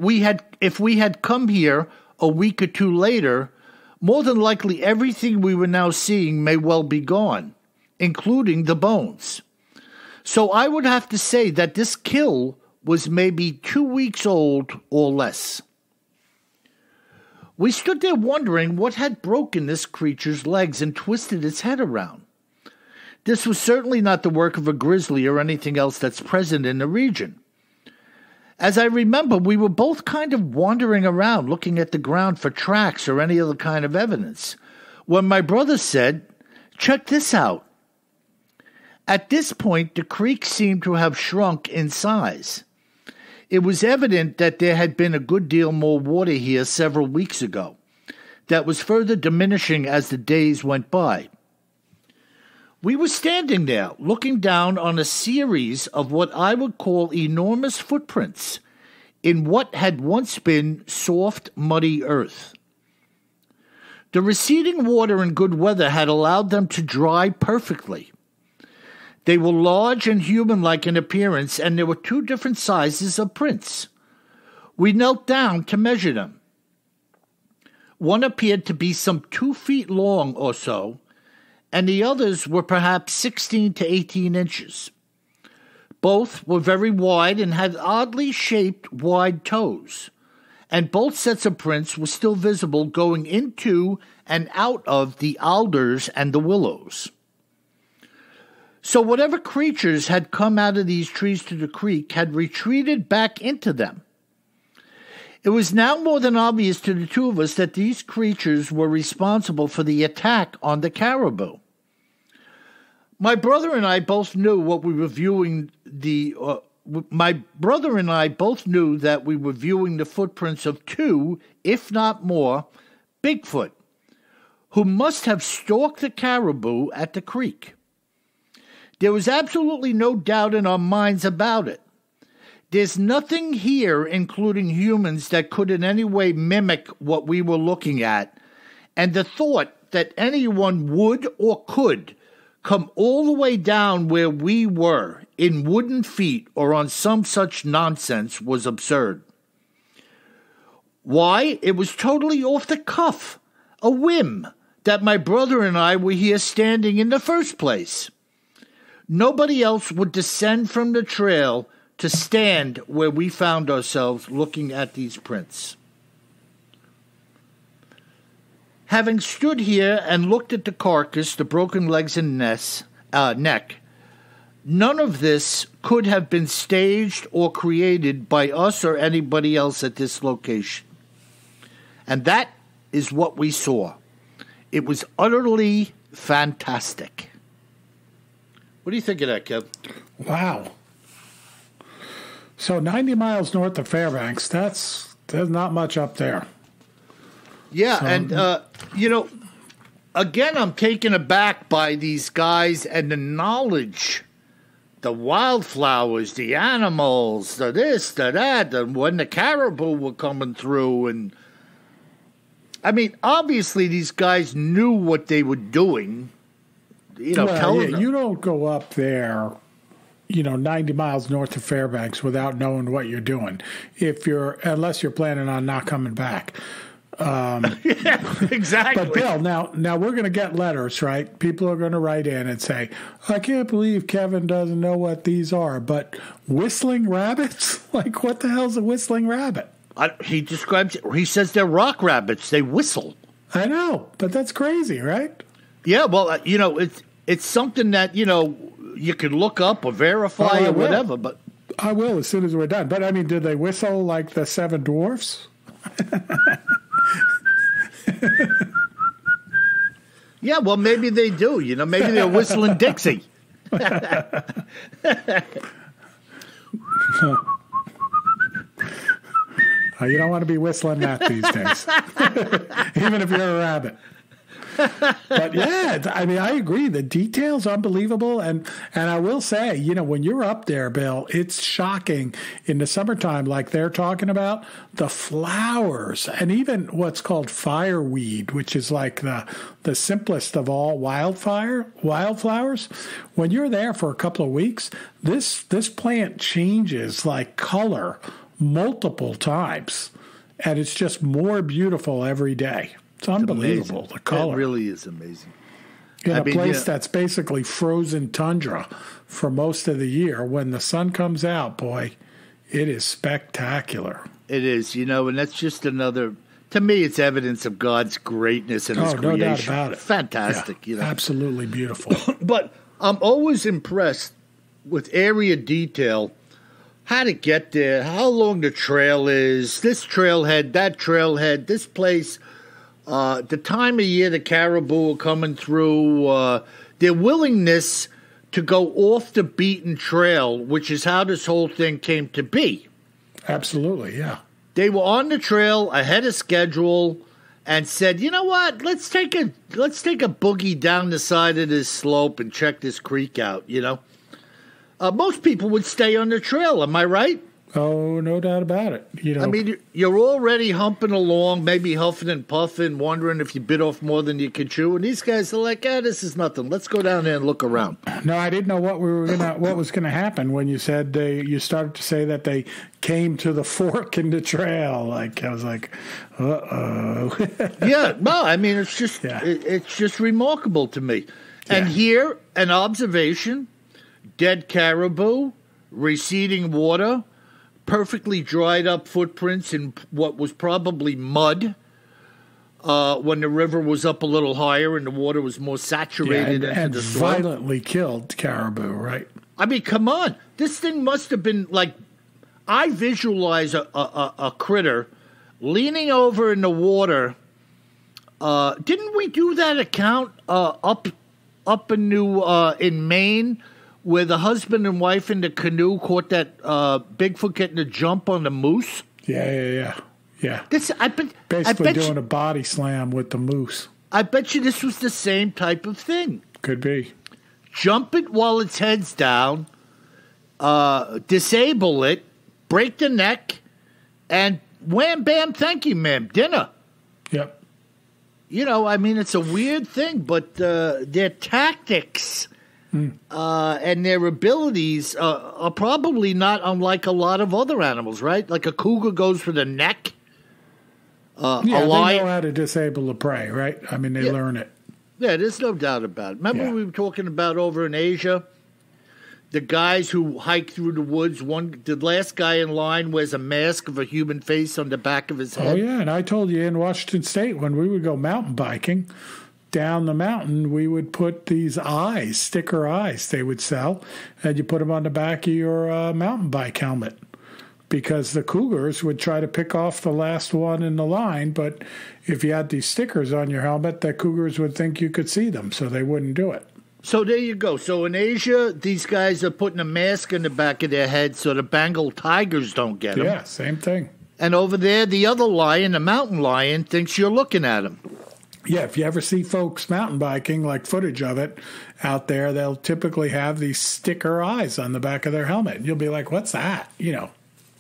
if we had come here a week or two later, more than likely everything we were now seeing may well be gone, including the bones. So I would have to say that this kill was maybe 2 weeks old or less. We stood there wondering what had broken this creature's legs and twisted its head around. This was certainly not the work of a grizzly or anything else that's present in the region. As I remember, we were both kind of wandering around looking at the ground for tracks or any other kind of evidence, when my brother said, "Check this out." At this point, the creek seemed to have shrunk in size. It was evident that there had been a good deal more water here several weeks ago, that was further diminishing as the days went by. We were standing there, looking down on a series of what I would call enormous footprints in what had once been soft, muddy earth. The receding water and good weather had allowed them to dry perfectly. They were large and human-like in appearance, and there were 2 different sizes of prints. We knelt down to measure them. One appeared to be some 2 feet long or so, and the others were perhaps 16 to 18 inches. Both were very wide and had oddly shaped wide toes, and both sets of prints were still visible going into and out of the alders and the willows. So whatever creatures had come out of these trees to the creek had retreated back into them. It was now more than obvious to the 2 of us that these creatures were responsible for the attack on the caribou. My brother and I both knew that we were viewing the footprints of 2, if not more, Bigfoot, who must have stalked the caribou at the creek. There was absolutely no doubt in our minds about it. There's nothing here, including humans, that could in any way mimic what we were looking at, and the thought that anyone would or could come all the way down where we were in wooden feet or on some such nonsense was absurd. Why? It was totally off the cuff, a whim, that my brother and I were here standing in the first place. Nobody else would descend from the trail to stand where we found ourselves looking at these prints. Having stood here and looked at the carcass, the broken legs and neck, none of this could have been staged or created by us or anybody else at this location. And that is what we saw. It was utterly fantastic. What do you think of that, Kev? Wow. So 90 miles north of Fairbanks, there's not much up there. Yeah, So- and, again, I'm taken aback by these guys and the knowledge the wildflowers, the animals, the this, the that, and when the caribou were coming through. And I mean, obviously these guys knew what they were doing. You know, telling them. You don't go up there, 90 miles north of Fairbanks without knowing what you're doing. Unless you're planning on not coming back. Yeah, exactly. But Bill, now we're going to get letters, right? People are going to write in and say, "I can't believe Kevin doesn't know what these are." But whistling rabbits? Like, what the hell's a whistling rabbit? He says they're rock rabbits. They whistle. I know, but that's crazy, right? Yeah, well, it's something that you can look up or verify or whatever. But I will as soon as we're done. But I mean, did they whistle like the Seven Dwarfs? Yeah, well, maybe they do. Maybe they're whistling Dixie. You don't want to be whistling that these days, even if you're a rabbit. But yeah, I mean, I agree. The detail's unbelievable, and I will say, when you're up there, Bill, it's shocking in the summertime, like they're talking about the flowers, and even what's called fireweed, which is like the simplest of all wildflowers. When you're there for a couple of weeks, this plant changes like color multiple times, and it's just more beautiful every day. It's unbelievable, the color. It really is amazing. In a place that's basically frozen tundra for most of the year, when the sun comes out, boy, it is spectacular. It is, and that's just another, to me, it's evidence of God's greatness and His creation. No doubt about it. Fantastic, Yeah, absolutely beautiful. But I'm always impressed with area detail, how to get there, how long the trail is, this trailhead, that trailhead, this place. The time of year the caribou are coming through, their willingness to go off the beaten trail, which is how this whole thing came to be. Absolutely, yeah. They were on the trail ahead of schedule and said, "You know what? Let's take a boogie down the side of this slope and check this creek out." Most people would stay on the trail. Am I right? Oh, no doubt about it. I mean, you're already humping along, maybe huffing and puffing, wondering if you bit off more than you could chew. And these guys are like, this is nothing. Let's go down there and look around. No, I didn't know what was gonna happen when you said you started to say that they came to the fork in the trail. Like, I was like, uh-oh. Yeah, well, I mean, it's just remarkable to me. Yeah. And here, an observation: dead caribou, receding water, perfectly dried up footprints in what was probably mud when the river was up a little higher and the water was more saturated and into the soil. Violently killed caribou, right? I mean, come on. This thing must have been like, I visualize a critter leaning over in the water. Didn't we do that account up in Maine, where the husband and wife in the canoe caught that Bigfoot getting a jump on the moose? Yeah. Basically doing a body slam with the moose. I bet you this was the same type of thing. Could be. Jump it while its head's down, disable it, break the neck, and wham, bam, thank you, ma'am, dinner. Yep. I mean, it's a weird thing, but their tactics and their abilities are probably not unlike a lot of other animals, right? Like a cougar goes for the neck. They know how to disable the prey, right? I mean, they learn it. Yeah, there's no doubt about it. Remember we were talking about over in Asia, the guys who hike through the woods. The last guy in line wears a mask of a human face on the back of his head. Oh, yeah, and I told you in Washington State when we would go mountain biking, down the mountain, we would put these sticker eyes they would sell, and you put them on the back of your mountain bike helmet, because the cougars would try to pick off the last one in the line, but if you had these stickers on your helmet, the cougars would think you could see them, so they wouldn't do it. So there you go. So in Asia, these guys are putting a mask in the back of their head so the Bengal tigers don't get them. Yeah, same thing. And over there, the other lion, the mountain lion, thinks you're looking at him. Yeah, if you ever see folks mountain biking, like footage of it out there, they'll typically have these sticker eyes on the back of their helmet. And you'll be like, what's that? You know.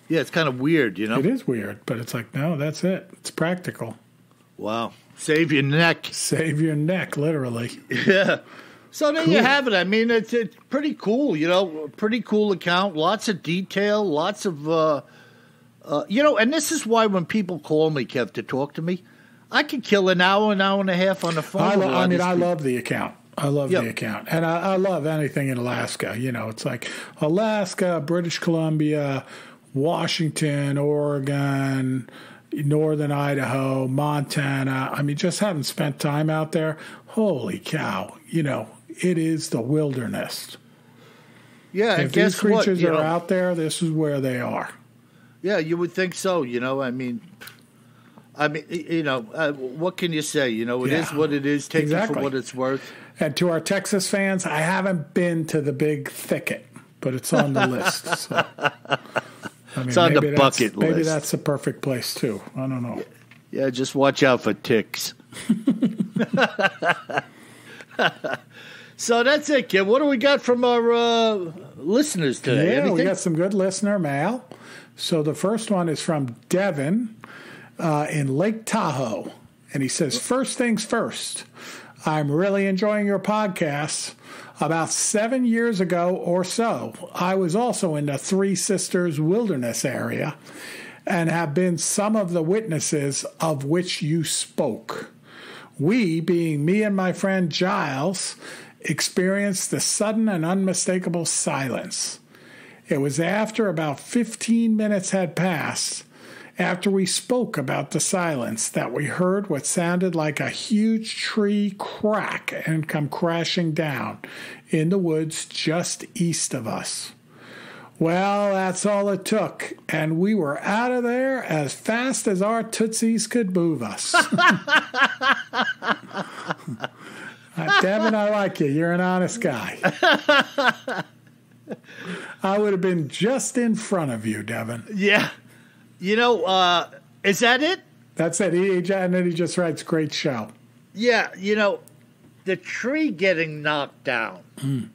Yeah, it's kind of weird, you know. It is weird, but it's like, no, that's it. It's practical. Wow. Save your neck. Save your neck, literally. Yeah. So there you have it. I mean, it's pretty cool, you know, pretty cool account. Lots of detail, lots of, you know, and this is why when people call me, Kev, to talk to me, I could kill an hour and a half on the phone. I love the account. I love the account. And I love anything in Alaska. You know, it's like Alaska, British Columbia, Washington, Oregon, northern Idaho, Montana. I mean, just having spent time out there, holy cow, you know, it is the wilderness. Yeah, if these creatures are out there, this is where they are. Yeah, you would think so, you know. I mean, you know, what can you say? You know, it is what it is. Take it for what it's worth. And to our Texas fans, I haven't been to the big thicket, but it's on the list. So, I mean, it's on the bucket list. Maybe that's the perfect place, too. I don't know. Yeah, just watch out for ticks. So that's it, kid. What do we got from our listeners today? Yeah, Anything? We got some good listener mail. So the first one is from Devin in Lake Tahoe. And he says, first things first, I'm really enjoying your podcasts. About 7 years ago or so, I was also in the Three Sisters Wilderness area and have been some of the witnesses of which you spoke. We, being me and my friend Giles, experienced the sudden and unmistakable silence. It was after about 15 minutes had passed, after we spoke about the silence, that we heard what sounded like a huge tree crack and come crashing down in the woods just east of us. Well, that's all it took, and we were out of there as fast as our tootsies could move us. Devin, I like you. You're an honest guy. I would have been just in front of you, Devin. Yeah. You know, is that it? That's it. And then he just writes, great show. Yeah, you know, the tree getting knocked down.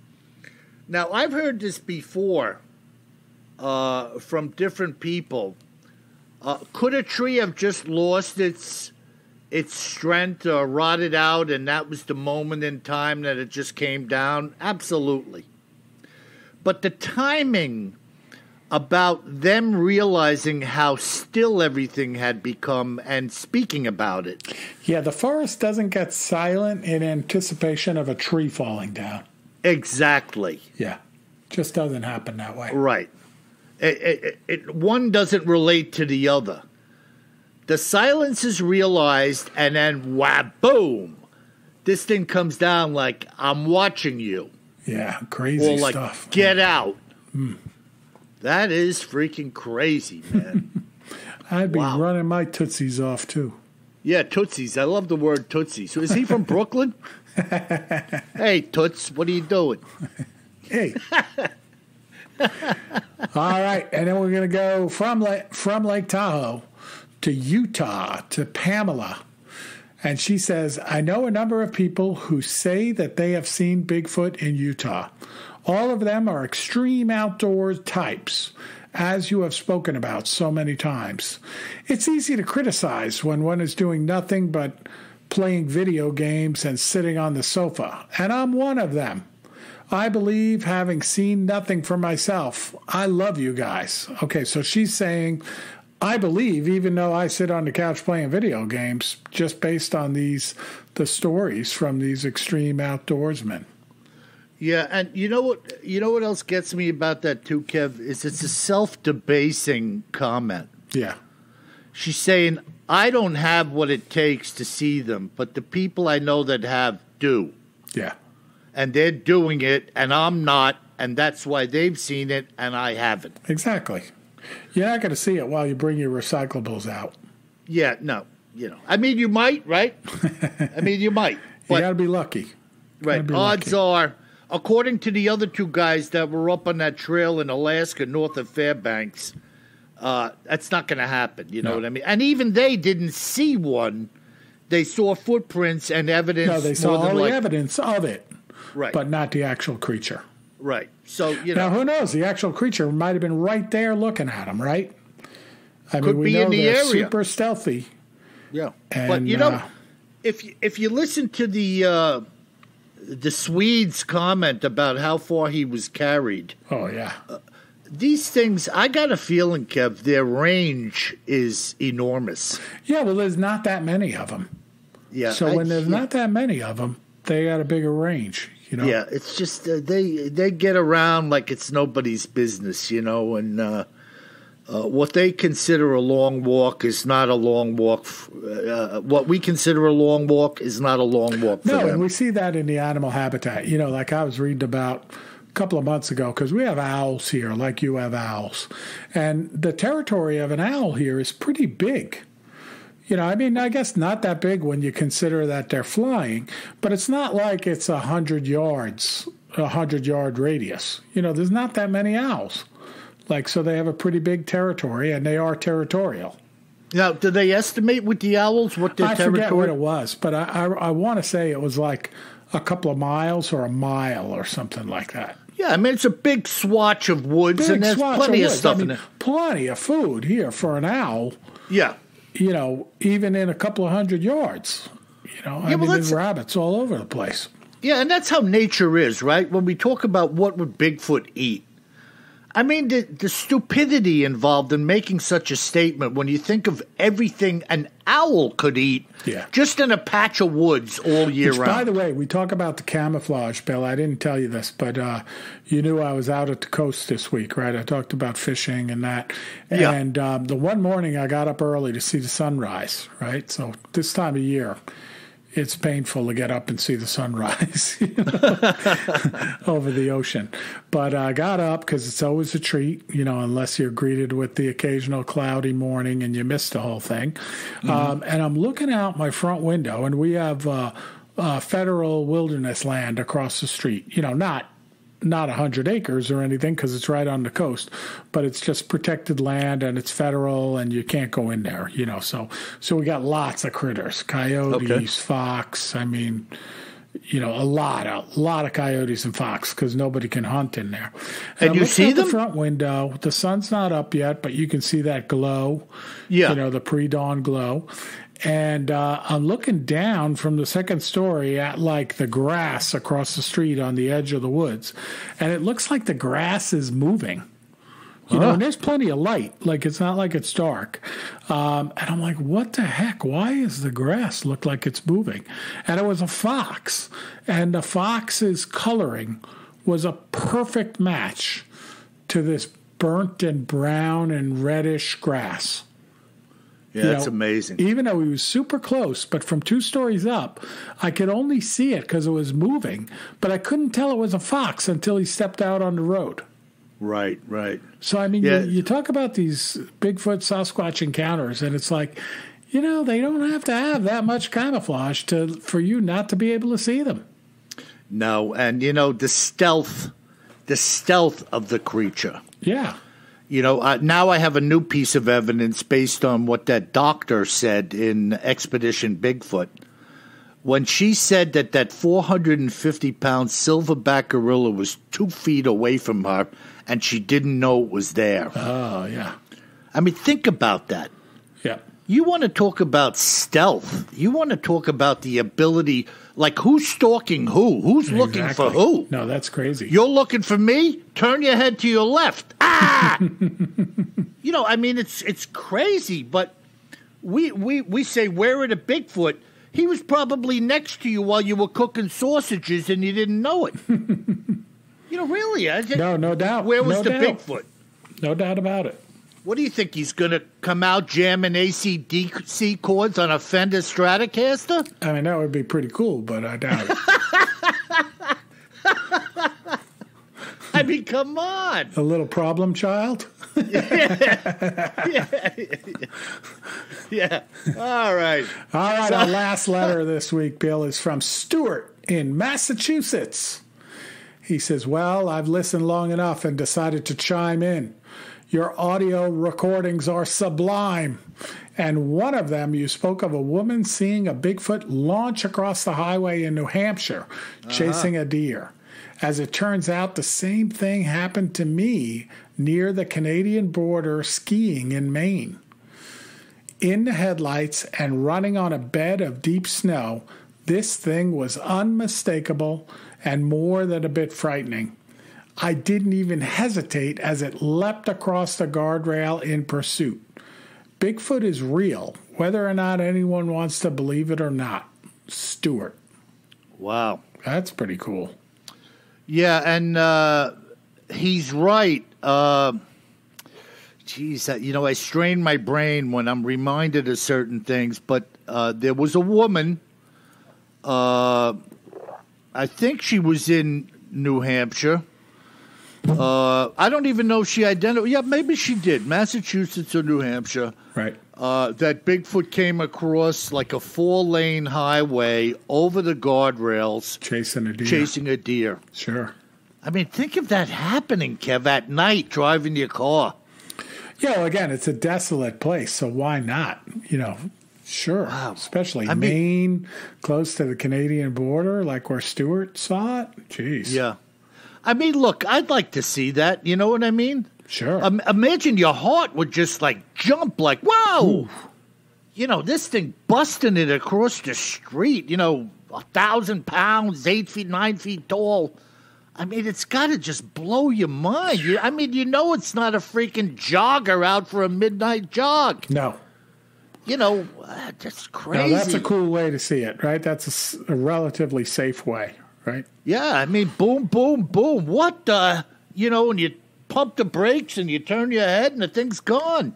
Now, I've heard this before from different people. Could a tree have just lost its strength or rotted out, and that was the moment in time that it just came down? Absolutely. But the timing about them realizing how still everything had become and speaking about it. Yeah, the forest doesn't get silent in anticipation of a tree falling down. Exactly. Yeah, just doesn't happen that way. Right. One doesn't relate to the other. The silence is realized, and then, boom, this thing comes down like, I'm watching you. Yeah, crazy or like, stuff. Get out. That is freaking crazy, man. I'd be running my tootsies off, too. Yeah, tootsies. I love the word tootsies. So is he from Brooklyn? Hey, Toots, what are you doing? Hey. All right, and then we're going to go from Lake Tahoe to Utah to Pamela. And she says, I know a number of people who say that they have seen Bigfoot in Utah. All of them are extreme outdoors types, as you have spoken about so many times. It's easy to criticize when one is doing nothing but playing video games and sitting on the sofa, and I'm one of them. I believe, having seen nothing for myself, I love you guys. Okay, so she's saying, I believe, even though I sit on the couch playing video games, just based on the stories from these extreme outdoorsmen. Yeah, and you know what else gets me about that too, Kev, is it's a self-debasing comment. Yeah. She's saying, I don't have what it takes to see them, but the people I know that have do. Yeah. And they're doing it, and I'm not, and that's why they've seen it, and I haven't. Exactly. You're not going to see it while you bring your recyclables out. Yeah, no. You know, I mean, you might, right? I mean, you might. But, you got to be lucky. Right. Odds are, according to the other two guys that were up on that trail in Alaska north of Fairbanks, that's not going to happen. You know what I mean? And even they didn't see one. they saw footprints and evidence. No, they saw all the like, evidence of it, right? But not the actual creature. Right. So now, who knows? The actual creature might have been right there looking at him. Right. I mean, we know they're super stealthy. Yeah, and, but if you listen to the Swede's comment about how far he was carried. Oh yeah. These things, I got a feeling, Kev, their range is enormous. Yeah, well, there's not that many of them. Yeah. So when there's not that many of them, they got a bigger range, you know. Yeah, it's just they get around like it's nobody's business, you know, and what they consider a long walk is not a long walk. What we consider a long walk is not a long walk for them. No, and we see that in the animal habitat. You know, like I was reading about couple of months ago, because we have owls here like you have owls, and the territory of an owl here is pretty big. You know, I mean, I guess not that big when you consider that they're flying, but it's not like it's 100 yards, a 100-yard radius. You know, there's not that many owls. Like, so they have a pretty big territory, and they are territorial. Now, do they estimate with the owls what their territory? I forget what it was, but I want to say it was like a couple of miles or a mile or something like that. Yeah, I mean, it's a big swatch of woods, and there's plenty of stuff in it. Plenty of food here for an owl. Yeah. You know, even in a couple of 100 yards. You know, I mean, there's rabbits all over the place. Yeah, and that's how nature is, right? When we talk about what would Bigfoot eat, I mean, the stupidity involved in making such a statement when you think of everything an owl could eat just in a patch of woods all year round. By the way, we talk about the camouflage, Bill. I didn't tell you this, but you knew I was out at the coast this week, right? I talked about fishing and that. Yeah. And the one morning I got up early to see the sunrise, right? So this time of year, it's painful to get up and see the sunrise over the ocean. But I got up because it's always a treat, you know, unless you're greeted with the occasional cloudy morning and you miss the whole thing. Mm-hmm. And I'm looking out my front window, and we have federal wilderness land across the street. You know, not 100 acres or anything because it's right on the coast, but it's just protected land and it's federal and you can't go in there, you know. So we got lots of critters, coyotes, fox. I mean, you know, a lot of coyotes and fox because nobody can hunt in there. And you see them? The front window. The sun's not up yet, but you can see that glow. Yeah, you know, the pre-dawn glow. And I'm looking down from the second story at, like, the grass across the street on the edge of the woods. And it looks like the grass is moving. You know, and there's plenty of light. Like, it's not like it's dark. And I'm like, what the heck? Why does the grass look like it's moving? And it was a fox. And the fox's coloring was a perfect match to this burnt and brown and reddish grass. Yeah, that's amazing. Even though he was super close, but from 2 stories up, I could only see it because it was moving, but I couldn't tell it was a fox until he stepped out on the road. Right. So, I mean, you talk about these Bigfoot Sasquatch encounters, and it's like, you know, they don't have to have that much camouflage for you not to be able to see them. No, and, you know, the stealth of the creature. Yeah. You know, now I have a new piece of evidence based on what that doctor said in Expedition Bigfoot. When she said that 450-pound silverback gorilla was 2 feet away from her and she didn't know it was there. Oh, yeah. I mean, think about that. Yeah. You want to talk about stealth. You want to talk about the ability, like who's stalking who? Who's looking for who? No, that's crazy. You're looking for me? Turn your head to your left. Ah! You know, I mean, it's crazy, but we say, where are the Bigfoot? He was probably next to you while you were cooking sausages and you didn't know it. You know, really. No doubt. Where was the Bigfoot? No doubt about it. What do you think? He's going to come out jamming AC/DC chords on a Fender Stratocaster? I mean, that would be pretty cool, but I doubt it. I mean, come on. A little problem child? Yeah. All right. Our last letter this week, Bill, is from Stuart in Massachusetts. He says, well, I've listened long enough and decided to chime in. Your audio recordings are sublime. And one of them, you spoke of a woman seeing a Bigfoot launch across the highway in New Hampshire, chasing a deer. As it turns out, the same thing happened to me near the Canadian border skiing in Maine. In the headlights and running on a bed of deep snow, this thing was unmistakable and more than a bit frightening. I didn't even hesitate as it leapt across the guardrail in pursuit. Bigfoot is real, whether or not anyone wants to believe it or not. Stuart. Wow. That's pretty cool. Yeah, and he's right. Geez, I strain my brain when I'm reminded of certain things, but there was a woman, I think she was in New Hampshire. I don't even know if she identified. Yeah, maybe she did. Massachusetts or New Hampshire. Right. That Bigfoot came across like a 4-lane highway over the guardrails. Chasing a deer. Sure. I mean, think of that happening, Kev, at night driving your car. Yeah, well, again, it's a desolate place, so why not? Sure. Wow. Especially Maine, close to the Canadian border, like where Stuart saw it. Jeez. Yeah. I mean, look, I'd like to see that. You know what I mean? Sure. Imagine your heart would just jump whoa! Ooh. This thing busting it across the street, 1,000 pounds, 8 feet, 9 feet tall. I mean, it's got to just blow your mind. It's not a freaking jogger out for a midnight jog. No. That's crazy. No, that's a cool way to see it, right? That's a relatively safe way, right? Yeah, I mean, boom, boom, boom. What the, and you pump the brakes and you turn your head and the thing's gone.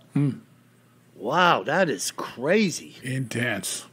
Wow, that is crazy. Intense.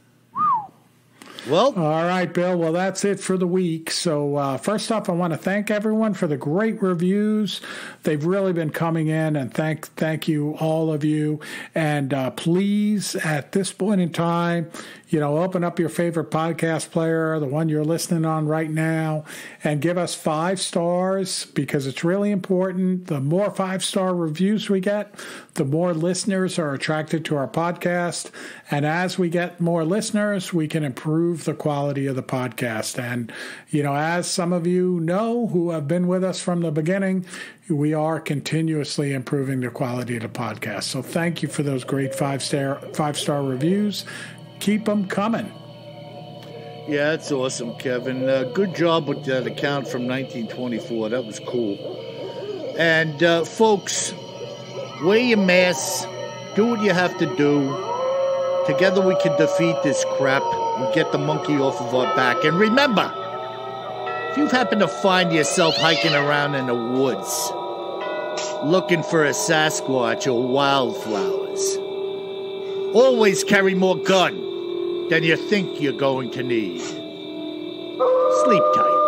Well, all right, Bill. Well, that's it for the week. So first off, I want to thank everyone for the great reviews. They've really been coming in, and thank you, all of you. And please, at this point in time, open up your favorite podcast player, the one you're listening on right now, and give us 5 stars because it's really important. The more 5-star reviews we get, the more listeners are attracted to our podcast. And as we get more listeners, we can improve the quality of the podcast. And, as some of you know who have been with us from the beginning, we are continuously improving the quality of the podcast. So thank you for those great 5-star reviews. Keep them coming. Yeah, that's awesome, Kevin. Good job with that account from 1924. That was cool. And, folks, wear your masks. Do what you have to do. Together we can defeat this crap and get the monkey off of our back. And remember, if you happen to find yourself hiking around in the woods, looking for a Sasquatch or wildflowers, always carry more gun than you think you're going to need. Sleep tight.